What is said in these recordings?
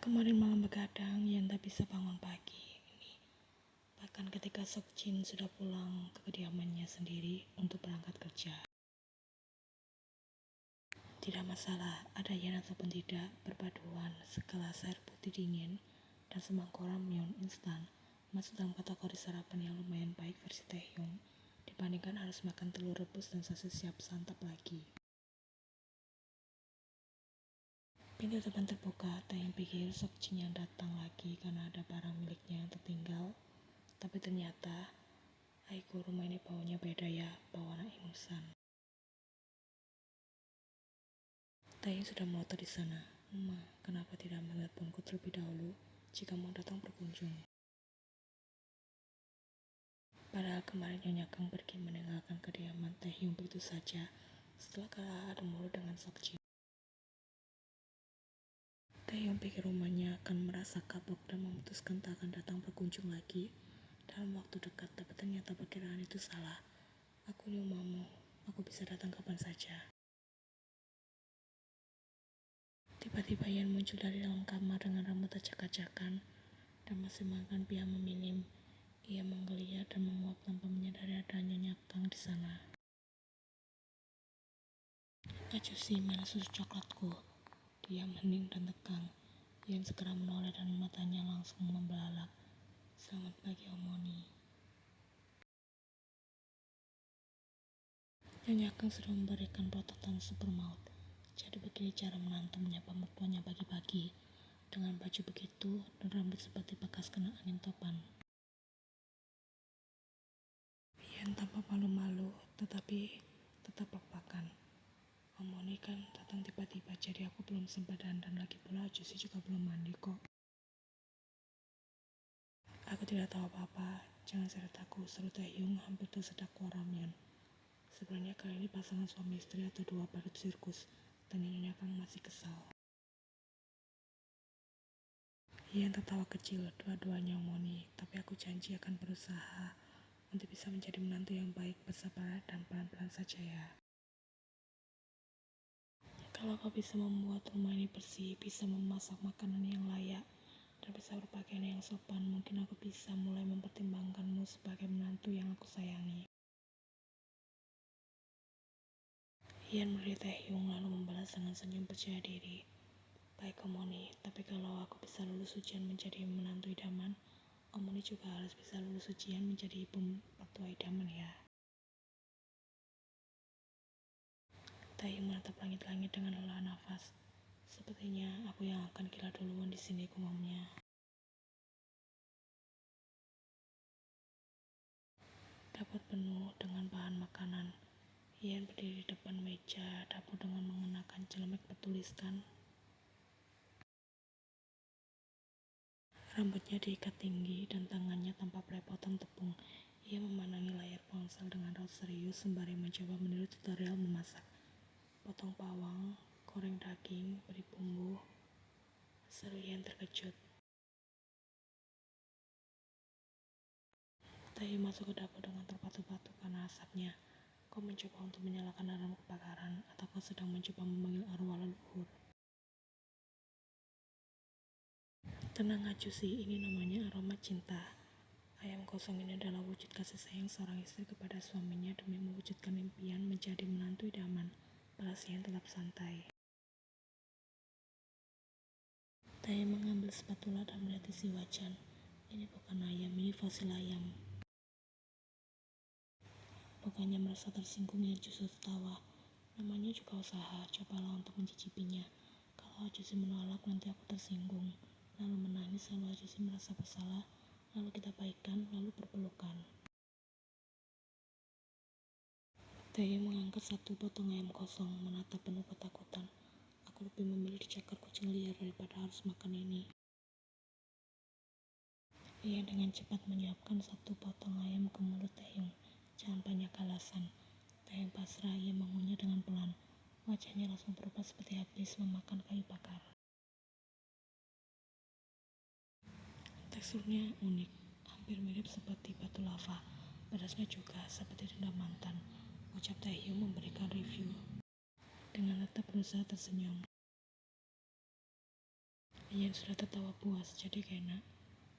Kemarin malam begadang, Yan tak bisa bangun pagi ini. Bahkan ketika Sok Jin sudah pulang ke kediamannya sendiri untuk berangkat kerja. Tidak masalah, ada Yan ataupun tidak, perpaduan segelas air putih dingin dan semangkuk ramyeon instan masuk dalam kategori sarapan yang lumayan baik versi Taehyung dibandingkan harus makan telur rebus dan sosis siap santap lagi. Pintu depan terbuka, Taehyung pikir Sok Jin yang datang lagi karena ada barang miliknya yang tertinggal. Tapi ternyata, aiku, rumah ini baunya beda ya, bau anak ingusan. Taehyung sudah melotot di sana. Kenapa tidak menelponku terlebih dahulu jika mau datang berkunjung? Padahal kemarin Nyonya Kang pergi meninggalkan kediaman Taehyung begitu saja setelah kalah adu mulut dengan Sok Jin. Taehyung pikir rumahnya akan merasa kapok dan memutuskan tak akan datang berkunjung lagi dalam waktu dekat, tapi ternyata perkiraan itu salah. Aku ini umamu, aku bisa datang kapan saja. Tiba-tiba Yan muncul dari dalam kamar dengan rambut acak-acakan dan masih makan piyama minim. Ia menggeliat dan menguap tanpa menyadari adanya Nyonya Kang di sana. Acusi, mana susu coklatku? Dia hening dan tegang. Yan segera menoleh dan matanya langsung membelalak. Selamat pagi, Omoni. Nyonya Kang sudah memberikan prototan super maut. Jadi begini cara menantu menyapa mertuanya pagi-pagi, dengan baju begitu dan rambut seperti bekas kena angin topan. Yan tampak malu-malu, tetapi tetap pak-pakan. Omoni kan datang tiba-tiba, jadi aku belum sempat dandan, lagi pula Acusi juga belum mandi kok. Aku tidak tahu apa-apa, jangan seret aku, seru Taehyung hampir tersedak keluar ramyeon. Sebenarnya kali ini pasangan suami istri atau dua badut sirkus, dan Nyonya Kang masih kesal. Yan tertawa kecil, dua-duanya Omoni, tapi aku janji akan berusaha untuk bisa menjadi menantu yang baik, bersabar dan pelan-pelan saja ya. Kalau kau bisa membuat rumah ini bersih, bisa memasak makanan yang layak, dan bisa berpakaian yang sopan, mungkin aku bisa mulai mempertimbangkanmu sebagai menantu yang aku sayangi. Yan melihat Taehyung lalu membalas dengan senyum percaya diri. Baik Omoni, tapi kalau aku bisa lulus ujian menjadi menantu idaman, Omoni juga harus bisa lulus ujian menjadi ibu mertua idaman ya. Taehyung menatap langit-langit dengan lelah nafas. Sepertinya aku yang akan gila duluan di sini, gumamnya. Dapur penuh dengan bahan makanan. Yan berdiri di depan meja dapur dengan mengenakan celemek bertuliskan. Rambutnya diikat tinggi dan tangannya tanpa belepotan tepung. Ia memandangi layar ponsel dengan raut serius sembari mencoba meniru tutorial memasak. Potong bawang, goreng daging, beri bumbu. Seru Yan terkejut. Taehyung masuk ke dapur dengan terbatu-batu karena asapnya. Kau mencoba untuk menyalakan alarm kebakaran atau kau sedang mencoba memanggil arwah leluhur? Tenang Acusi, ini namanya aroma cinta. Ayam kosong ini adalah wujud kasih sayang seorang istri kepada suaminya demi mewujudkan impian menjadi menantu idaman. Balas Yan tetap santai. Taehyung mengambil spatula dan melihat isi wajan. Ini bukan ayam, ini fosil ayam. Bukannya merasa tersinggung, Yan justru tertawa. Namanya juga usaha, cobalah untuk mencicipinya. Kalau Acusi menolak, nanti aku tersinggung. Lalu menangis, lalu Acusi merasa bersalah, lalu kita baikan, lalu berpelukan. Taehyung mengangkat satu potong ayam kosong, menatap penuh ketakutan. Aku lebih memilih dicakar kucing liar daripada harus makan ini. Ia dengan cepat menyiapkan satu potong ayam ke mulut Taehyung. Jangan banyak alasan. Taehyung pasrah, ia mengunyah dengan pelan. Wajahnya langsung berubah seperti habis memakan kayu bakar. Teksturnya unik, hampir mirip seperti batu lava. Pedasnya juga seperti dendam mantan. Ucap Taehyung memberikan review dengan tetap berusaha tersenyum. Ian sudah tertawa puas, jadi enak.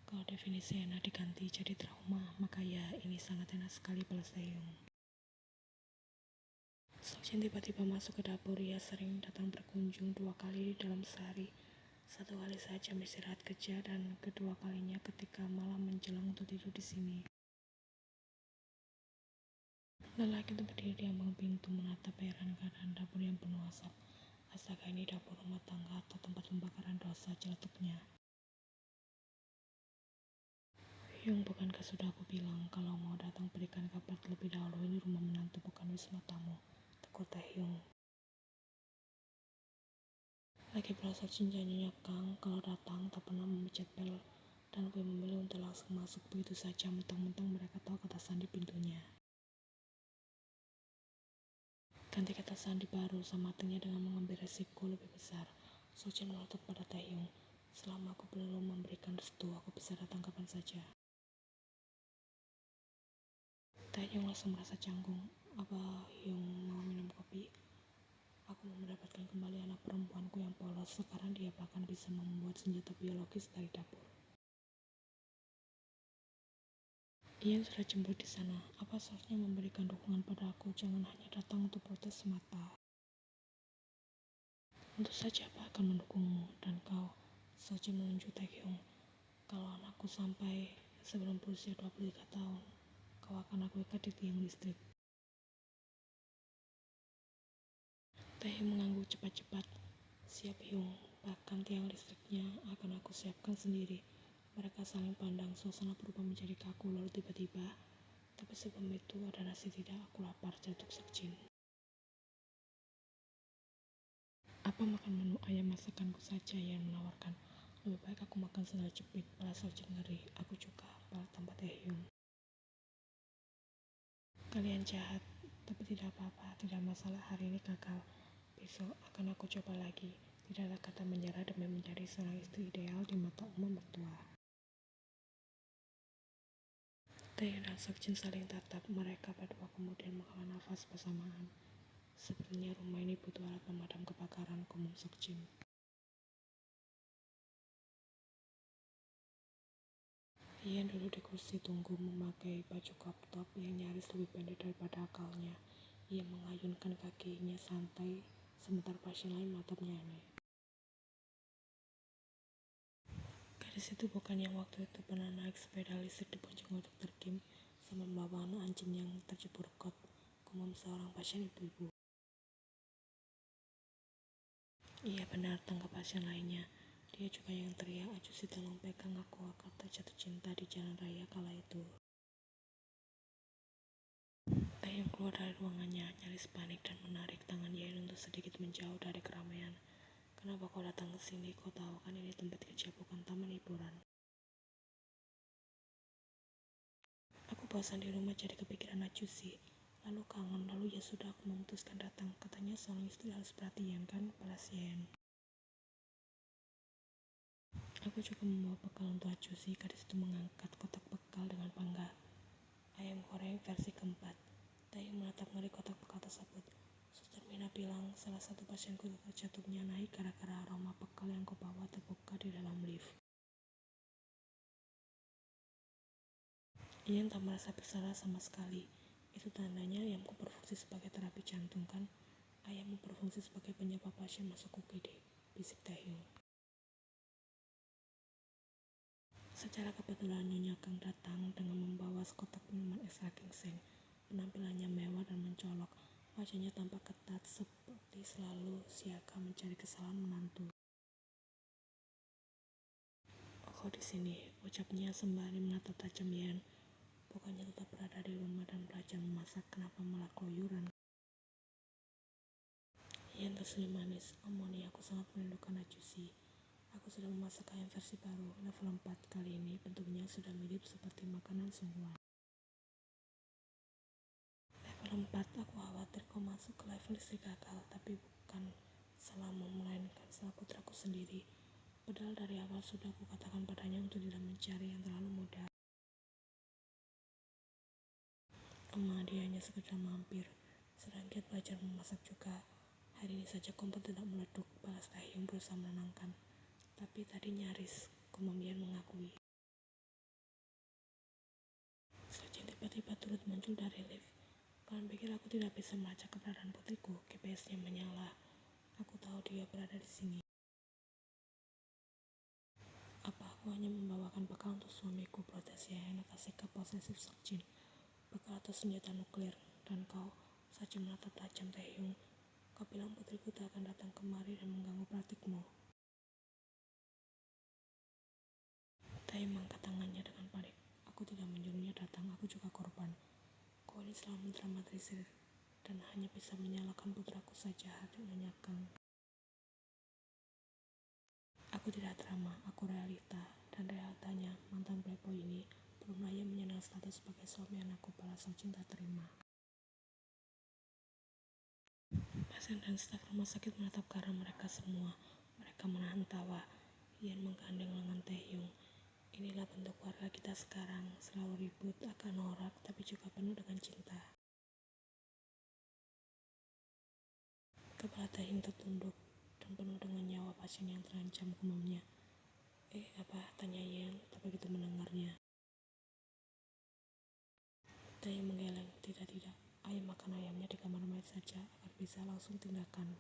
Kalau definisi enak diganti jadi trauma, maka ya ini sangat enak sekali balas Taehyung. Sojin tiba-tiba masuk ke dapur. Ia sering datang berkunjung 2 kali dalam sehari. 1 kali saja istirahat kerja dan kedua kalinya ketika malam menjelang untuk tidur di sini. Lelaki itu berdiri di ambang pintu menatap heran keadaan dapur yang penuh asap. Astaga, ini dapur rumah tangga atau tempat pembakaran dosa, celetuknya. Hyung, bukankah sudah aku bilang kalau mau datang berikan kabar terlebih dahulu, ini rumah menantu bukan wisma tamu, tegur Taehyung. Lagi pula Sojin janjinya Kang kalau datang tak pernah memencet bel dan gue memilih untuk langsung masuk begitu saja, mentang-mentang mereka tahu kata sandi pintunya. Ganti kata sandi baru sama artinya dengan mengambil resiko lebih besar. Sojin melotot pada Taehyung. Selama aku belum memberikan restu, aku bisa datang kapan saja. Taehyung langsung merasa canggung. Apa Hyung mau minum kopi? Aku mau mendapatkan kembali anak perempuanku yang polos. Sekarang dia bahkan bisa membuat senjata biologis dari dapur. Ian sudah cemburu di sana. Apa seharusnya memberikan dukungan pada aku? Jangan hanya datang untuk protes semata. Tentu saja apa akan mendukungmu dan kau. Sojin menunjuk Taehyung. Kalau anakku sampai sebelum berusia 23 tahun, kau akan aku ikat di tiang listrik. Taehyung mengangguk cepat-cepat. Siap Hyung, bahkan tiang listriknya akan aku siapkan sendiri. Mereka saling pandang, suasana berubah menjadi kaku lalu tiba-tiba. Tapi sebelum itu ada nasi tidak, aku lapar, jatuh Sojin. Apa makan menu ayam masakanku saja yang menawarkan? Lebih baik aku makan sendal jepit, balas Sojin ngeri. Aku juga, balas tanpa Taehyung. Kalian jahat, tapi tidak apa-apa, tidak masalah, hari ini gagal. Besok akan aku coba lagi. Tidak ada kata menyerah demi mencari seorang istri ideal di mata umum mertua. Taehyung dan Sojin saling tatap. Mereka berdua kemudian menghela nafas bersamaan. Sepertinya rumah ini butuh alat pemadam kebakaran, gumam Sojin. Ian duduk di kursi tunggu memakai baju crop top yang nyaris lebih pendek daripada akalnya. Ia mengayunkan kakinya santai, sementara pasien lain menatapnya aneh. Gadis itu bukan yang waktu itu pernah naik sepeda listrik dibonceng oleh Dr. Kim sama membawa anak anjing yang terjebur got, gumam seorang pasien ibu-ibu. Iya benar, tangkap pasien lainnya. Dia juga yang teriak, Ajusi tolong pegang aku akan terjatuh cinta di jalan raya kala itu. Taehyung keluar dari ruangannya, nyaris panik dan menarik tangan Yen untuk sedikit menjauh dari keramaian. Kenapa kau datang ke sini? Kau tahu kan ini tempat kerja bukan taman hiburan. Aku bosan di rumah jadi kepikiran Ajusi. Lalu kangen, lalu ya sudah aku memutuskan datang. Katanya seorang istri harus perhatian kan, balas Yen. Aku juga membawa bekal untuk Ajusi. Gadis itu mengangkat kotak bekal dengan bangga. Ayam goreng versi keempat. Taehyung menatap ngeri kotak bekal tersebut. Suster Mina bilang salah satu pasienku jatuhnya naik gara-gara aroma bekal yang kau bawa terbuka di dalam lift. Ian tak merasa bersalah sama sekali. Itu tandanya ayamku berfungsi sebagai terapi jantung kan? Ayammu berfungsi sebagai penyebab pasien masuk UGD, bisik Taehyung. Secara kebetulan Nyonya Kang datang dengan membawa sekotak minuman ekstra ginseng. Penampilannya mewah dan mencolok. Wajahnya tampak ketat seperti selalu siaga mencari kesalahan menantu. Oh, kau di sini, ucapnya sembari menatap tajam Yen. Bukannya tetap berada di rumah dan belajar memasak, kenapa malah keluyuran? Yen tersenyum manis. Omoni, aku sangat merindukan Ajusi. Aku sudah memasak ayam versi baru, level 4 kali ini. Bentuknya sudah mirip seperti makanan sungguhan. Level 4, aku khawatir kau masuk ke level istri gagal, tapi bukan salahmu melainkan salah putraku sendiri. Padahal dari awal sudah aku katakan padanya untuk tidak mencari yang terlalu mudah. Oma, dia hanya sekedar mampir. Sedang giat belajar memasak juga. Hari ini saja kompor tidak meleduk, balas Taehyung berusaha menenangkan. Tapi tadi nyaris, kemudian mengakui. Sachin tiba-tiba turut muncul dari lift. Kalian pikir aku tidak bisa melacak keberadaan putriku? GPS-nya menyala. Aku tahu dia berada di sini. Apa aku hanya membawakan bekal untuk suamiku, protesnya atas sikap posesif Sachin. Bekal atau senjata nuklir. Dan kau, Sachin menatap tajam Taehyung. Kau bilang putriku tak akan datang kemari dan mengganggu praktikmu. Tae mengangkat tangannya dengan panik. Aku tidak menyuruhnya datang, aku juga korban. Kau ini selalu mendramatisir dan hanya bisa menyalahkan putraku saja, hatinya Kang. Aku tidak drama, aku realita. Dan realitanya, mantan playboy ini belum lagi menyandang status sebagai suami anakku. Balasan cinta terima. Pasien dan staf rumah sakit menatap ke arah mereka semua. Mereka menahan tawa. Ian menggandeng lengan Taehyung. Inilah bentuk keluarga kita sekarang, selalu ribut, akan norak, tapi juga penuh dengan cinta. Kepala Taehyung tertunduk dan penuh dengan nyawa pasien yang terancam, gumamnya. Apa? Tanya Ian, tak begitu mendengarnya. Taehyung menggeleng, tidak. Ayam makan ayamnya di kamar mayat saja, agar bisa langsung tindakan.